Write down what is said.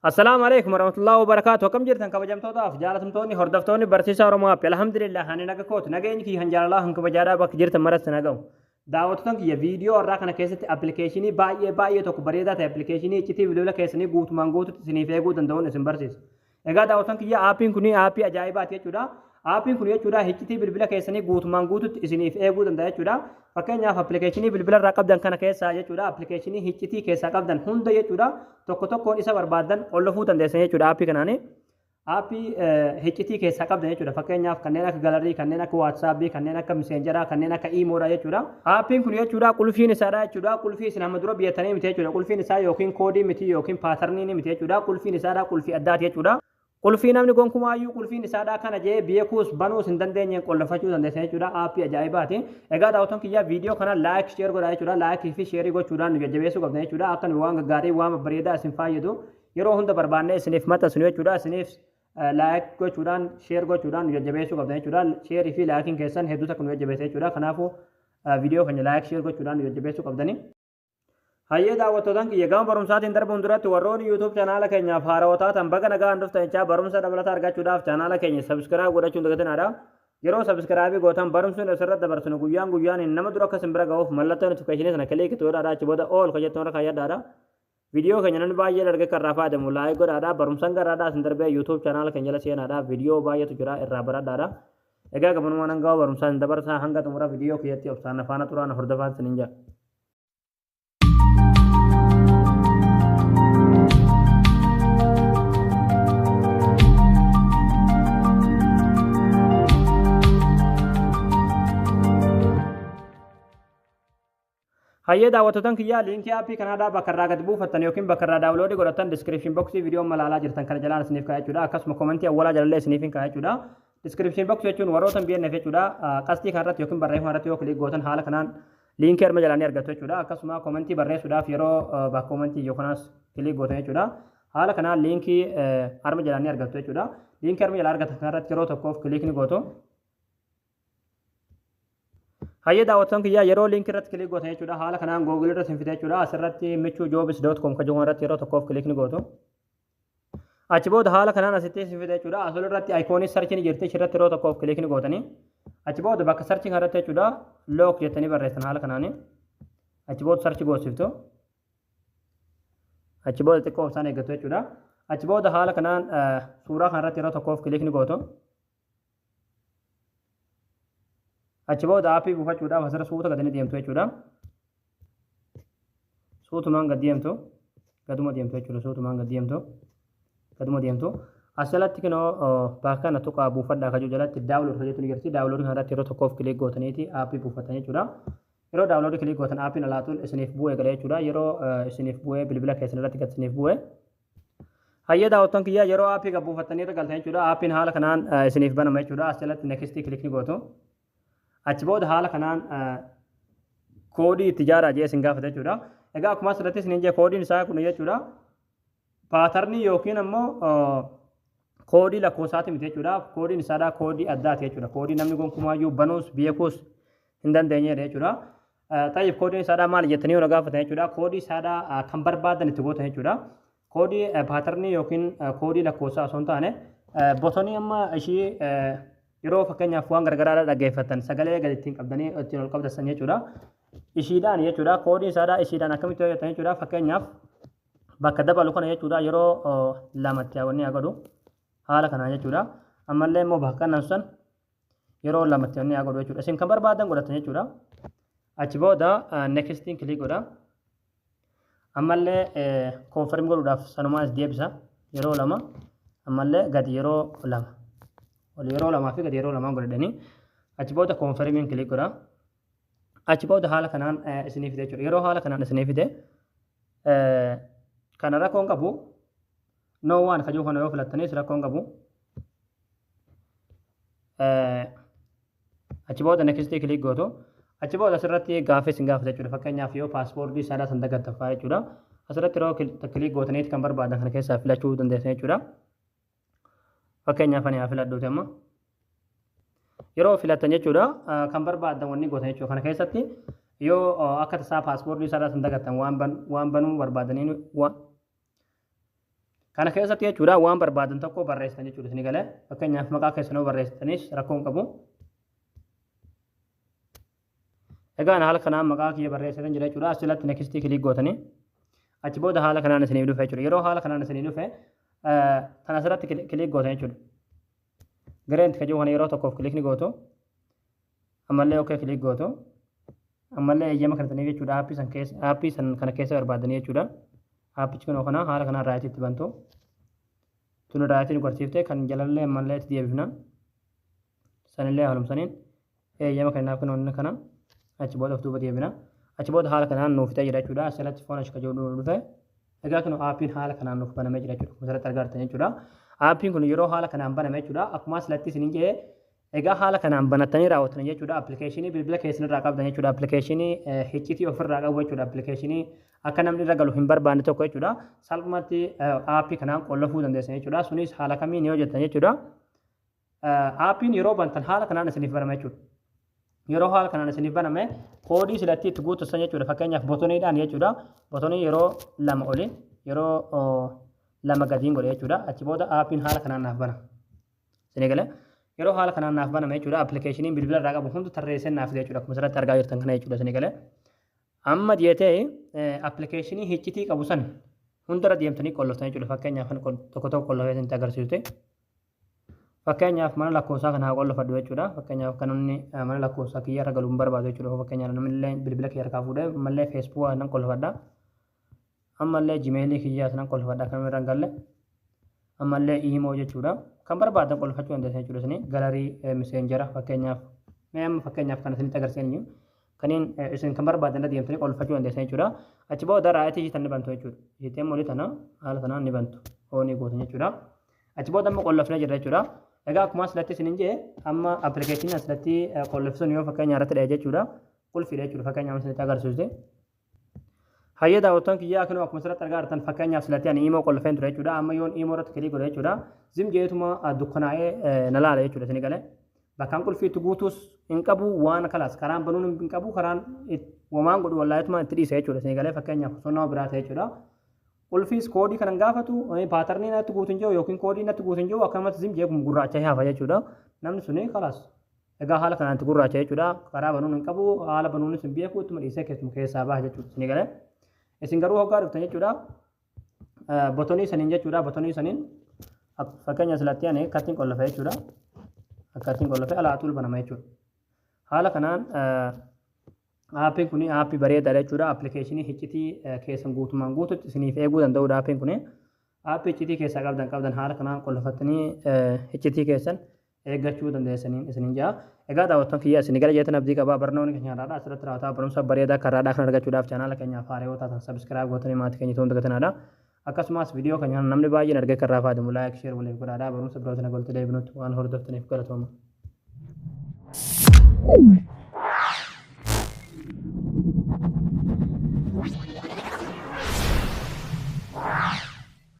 السلام عليكم ورحمة الله وبركاته. كم جرتن كبجمتوتاف جالتمتوني هردفتوني برسيسا ورما الحمد لله هاني نغا كوت نغا كي هنجال الله هنك بجارا بك جرتن مرس نغاو دعوتتن كي فيديو وراكنا كيست ابلكيشني باي تو بريدا ابلكيشني چتي ویلولا كيسني غوت مانغوت سني فيغو دندون اسم برسيس اگا دعوتن كي آپين كوني آپي اجايبات يچودا آپين كوني يچودا هچتي بلبلا كيسني غوت مانغوت سني فيغو دندا يچودا فكنيا ابلكيشني بلبلا رقب دن كان كيسا يچودا ابلكيشني هچتي كيسا قبدن هند يچودا tokko tokkoon isa barbaadan qollofuu dandeessan jechuudha aappii kanaani aappii HTTP keessaa qabdan jechuudha fakkeenyaaf kanneen akka galarii kanneen akka WhatsApp kanneen akka Messenger kanneen akka Imoodha jechuudha aappiin kun jechuudha qulfiin isaadha jechuudha qulfii isin amma dura biyyatanii miti jechuudha qulfiin isaa yookiin koodii miti yookiin paatarnii miti jechuudha qulfiin isaadha qulfii addaati jechuudha qulfii namni gonkumaayyuu qulfiin isaadha kana jee beekuus banuus hin dandeenye qollofachuu dandeessan jechuudha aappii ajaa'ibaati egaa daawwattoon kiyya viidiyoo kana laayik sheer godhaa jechuudha laayikii fi sheerii gochuudhaan nu jajjabeessuu qabdan jechuudha akka nu waan gaggaarii waan bareedaa isin fayyadu yeroo hunda barbaannee isiniif maxxansinu jechuudha isiniif laayik gochuudhaan sheer gochuudhaan nu jajjabeessuu qabdan jechuudha sheerii fi laayikiin keessan hedduu takka nu jajjabeessa jechuudha kanaafuu viidiyoo kana laayik sheer gochuudhaan nu jajjabeessuu qabdani hayyee daawwattootaan kiyya gama barumsaatiin darbuun duratti warroonni yuutuub chaanaala keenyaaf haarawwataa tan baga nagaan dhuftan jecha barumsa dabalataa argachuudhaaf chaanaala keenya sabskiraayib godhachuun dagatinaadha yeroo sabskraayibii gootan barumsuun asirratti dabarsinu guyyaan nama dura akka simbira ga'uuf mallattoo notifikashinii sana kilikii godhaadha achi booda ool kajettoon irra kaayadhaadha viidiyoo keenya nan baay'ee dargee kan raafaa deemu laayik godhaadha barumsan garaadhaa isin darbee yuutuub chaanaala keenya jala seenaadha viidiyoo baay'eetu jira irraa baradhaadha egaa gabanumaan hanga barumsaan dabarsaa hanga xumura viidiyoo kiyyatti obsaan afaana turaan hordofaan sinin jira hayyee daawwattootaan kiyyaa liinkii aappii kanaadhaa bakka irraa gad buufattan yookiin bakka irraa daawunloodii godhattan diskiripshin boksii viidiyoo malaalaa jirtan kana jalaan isiniif kaa'ee jechuudha akkasuma koomentii awwalaa jalallee isiniif kaa'ee jechuudha diskiripshin boksii jechuun warroota hin beekneef jechuudha qastii kanarratti yookiin barreeffama irratti yoo kilik gootan haala kanaan liinkii arma jalaanii argattu jechuudha akkasuma koomentii barreessuudhaaf yeroo bakka koomentii yookanas kilik gootan jechuudha haala kanaan liinkii arma jalaanii argattu jechuudha liinkii arma jalaa argatan kanarratti yeroo tokkoof kilik ni gootu hayyee daawwattoon kiyyaa yeroo liinkii irratti kilik gootan jechuudha haala kanaan Google irratti hin fide jechuudha asirratti michujobs.com kajuun irratti yeroo tokkoof kilik ni gootu achi booda haala kanaan asitti hin fide jechuudha asol irratti ayikoonii sarchii ni jirti irratti yeroo tokkoof kilik ni gootanii achi booda bakka sarchii kanarratti jechuudha look jettanii barreessan haala kanaani achi booda sarchii goosiftu achi booda xiqqoo isaan eeggattu jechuudha achi booda haala kanaan suuraa kanarratti yeroo tokkoof kilik ni gootu achi booda aappii buufachuudhaaf asirra suuta gadanii deemtu jechuudha suutumaan gad deemtu gaduma deemtu jechuudha suutumaan gad deemtu gaduma deemtu asalatti kinoo bakka kana tuqaa buufadhaa kajuu jalatti daawunlood kajetu ni jirti daawunlood kanarratti yeroo tokkoof kilik gootaniiti aappii buufatan jechuudha yeroo daawunlood kilik gootan aappiin alaatuun isiniif bu'ee galee jechuudha yeroo isiniif bu'ee bilbila keessan irratti gad isiniif bu'ee hayyee daawwattoon kiyyaa yeroo aappii gad buufattanii irra galtan jechuudha aappiin haala kanaan isiniif banama jechuudha asalatti nekstii kilik ni gootu achi booda haala kanaan koodii itti jaaraa jee isin gaafata jechuudha egaa akkuma asirratti isin jee koodiin isaa kun jechuudha paatarnii yookiin ammoo koodii lakkoofsaati miti jechuudha koodiin isaadha koodii addaati jechuudha koodii namni gonkumaayyuu banuus beekuus hin dandeenye jechuudha ta'iif koodiin isaadha maal jettanii yoo gaafatan jechuudha koodii isaadha kan barbaadan itti gootan jechuudha koodii paatarnii yookiin koodii lakkoofsaa osoo hin taane botonii amma ishii yeroo fakkeenyaaf waan gargaraadha dhaggeeffatan sagalee gadi ittiin qabdanii ittiin ol qabdatan jechuudha ishiidhaan jechuudha koodii isaadha ishiidhaan akkamitti hojjetan jechuudha fakkeenyaaf bakka dabalu kana jechuudha yeroo lamatti hawwannee agarru haala kanaa jechuudha ammallee immoo bakka kanan san yeroo lamatti hawwannee agarru jechuudha isin kan barbaadan godhatan jechuudha achi booda nekstiin kilik godha ammallee koonfirm godhuudhaaf sanumaa as deebisa yeroo lama ammallee gadi yeroo lama ol yeroo lamaa fi gadi yeroo lamaan godhadhanii achi booda koonfirmiin kilik godha achi booda haala kanaan isinii fide jechuudha yeroo haala kanaan isinii fide kana rakkoon qabu no waan kajuu kana yoo filattaniis rakkoon qabu achi booda nekstii kilik gootu achi booda asirratti gaaffii isin gaafata jechuudha fakkeenyaaf yoo paaspoortii isaadhaa san dagattaffaa jechuudha asirratti yeroo kilik gootaniiti kan barbaadan kana keessaa filachuu dandeessan jechuudha fakkeenyaaf ani haa filadhuuti amma yeroo filattan jechuudha kan barbaadan wanni gootan jechuudha kana keessatti yoo akka tasaa paaspoortii isaadhaa san dagattan waan banuu barbaadaniin Kana keessatti jechuudha waan barbaadan tokko barreessitan jechuudha isin galee fakkeenyaaf maqaa keessanoo barreessitanis rakkoon qabu. Egaa haala kanaan maqaa kiyya barreessitan jira jechuudha asirratti next click gootanii achi booda haala kanaan isinii dhufe jechuudha yeroo haala kanaan isinii dhufe tan asirratti click gootan jechuudha. Gareen itti kajuu kana yeroo tokkoof click ni gootu ammallee okay click gootu ammallee eeyyama kan taniif jechuudha aappii san kana keessa barbaadanii jechuudha. Aappichi kun kana haala kanaan raayitii itti bantu tun raayitii nu garsiifte kan jalallee ammallee itti deebifna sanillee haalumsaniin eeyyama kanaaf kun onni kana achi booda of duuba deebina achi booda haala kanaan nuuf ta'e jira jechuudha asirratti foon achi kajuu dhufe egaa kun aappiin haala kanaan nuuf banamee jira jechuudha asirratti argartan jechuudha. Aappiin kun yeroo haala kanaan baname jechuudha akkuma asirratti isin jedhe egaa haala kanaan banattanii raawwatan jechuudha appilikeeshinii bilbila keessanirraa qabdan jechuudha appilikeeshinii hiccitii ofirraa qabu jechuudha appilikeeshinii akka namni irra galu hin barbaanne tokko jechuudha salphumatti aappii kanaan qollofuu dandeessan jechuudha sunis haala kamiin yoo jettan jechuudha aappiin yeroo bantan haala kanaan isiniif baname jechuudha yeroo haala kanaan isiniif baname koodii silatti itti guutusan jechuudha fakkeenyaaf botoniidhaan jechuudha botonii yeroo lama oli yeroo lama gadiin godhe jechuudha achi booda aappiin haala kanaan naaf bana isin galee yeroo haala kanaan naaf baname jechuudha appilikeeshiniin bilbila irraa qabu hundi tarreessee naaf jechuudha akkuma asirratti argaa jirtan kana jechuudha isin galee amma dietee appilikeeshinii hiccitii qabu san hundarra deemtanii qolloftan jechuudha fakkeenyaaf tokko tokko qollofee isin agarsiifte fakkeenyaaf mana lakkoofsaa kana qollofadhu jechuudha fakkeenyaaf kan inni mana lakkoofsaa kiyya irra galuu hin barbaadu jechuudha fakkeenyaaf namni bilbila kiyya harkaa fuudhee ammallee feesbuuk nan qollofadha ammallee jimeelii kiyyaa sanan qollofadha kan irra hin galle ammallee iimoo jechuudha kan barbaadan qollofachuu dandeessan jechuudha isin galarii miseenjera fakkeenyaaf kan isinitti agarsiisan kaniin isin kan barbaadan deemtanii qollofachuu dandeessan jechuudha achi booda raayitii ishiitan ni bantu jechuudha ishiiteen molii tana haala tanaan ni bantu hoonii gootan jechuudha achi booda amma qollofnee jirra jechuudha egaa akkuma asirratti isin jee amma appilikeeshinii asirratti qollofsuun yoo fakkeenya irratti dha'e jechuudha qulfiidha jechuudha fakkeenyaaf isinitti agarsiisute hayya daawwattoon kiyyaa akkanuma akkuma asirratti argaa jirtan fakkeenyaaf silatti ani iimoo qollofeen ture jechuudha amma yoon iimoo irratti kilii godhe jechuudha zim jeetuma dukkanaa'ee na laala jechuudha isin galee bakkaan qulfiitti guutuus hin qabu waan kalaas karaan banuun hin qabu karaan wamaan godhu wallaayituma itti dhiisa jechuudha isin galee fakkeenyaaf sonnaa biraa ta'e jechuudha qulfiis koodii kanan gaafatu paatarnii natti guutin jiru yookiin koodii natti guutin jiru akkanumatti zim jeekum gurraacha haafa jechuudha namni suni kalaas egaa haala kanaan itti gurraacha jechuudha karaa banuun hin qabu haala banuunis hin beeku ittuma dhiisee keessaa baha jechuudha isin galee isin garuu hoggaa dhuftan jechuudha botonii saniin jechuudha botonii saniin fakkeenya silatti ani akkattiin qollafe jechuudha akkattiin qollafe alaatul banama jechuudha haala kanaan aappiin kun aappii bareedaadha jechuudha appilikeeshinii hiccitii keessan guutumaan guututti isiniif eeguu danda'udha aappiin kun aappii hiccitii keessaa qabdan haala kanaan qollafattanii hiccitii keessan eeggachuu dandeessaniin isiniin jaa egaa daawwattoon kiyyaa isin gara jeetan abdii qabaa barnoonni keenya irraadha asirratti raawwataa barumsa bareedaa karraadhaa kan argachuudhaaf chaanaala keenyaaf haaraa yoo taatan sabiskiraayib gootanii maatii keenya ta'uun dagatanaadha akkasumas viidiyoo keenya namni baay'een argee kan raafaa deemu laayik sheer waliif godhaadha barumsa birootina golti deebinutti waan hordoftaniif galatooma.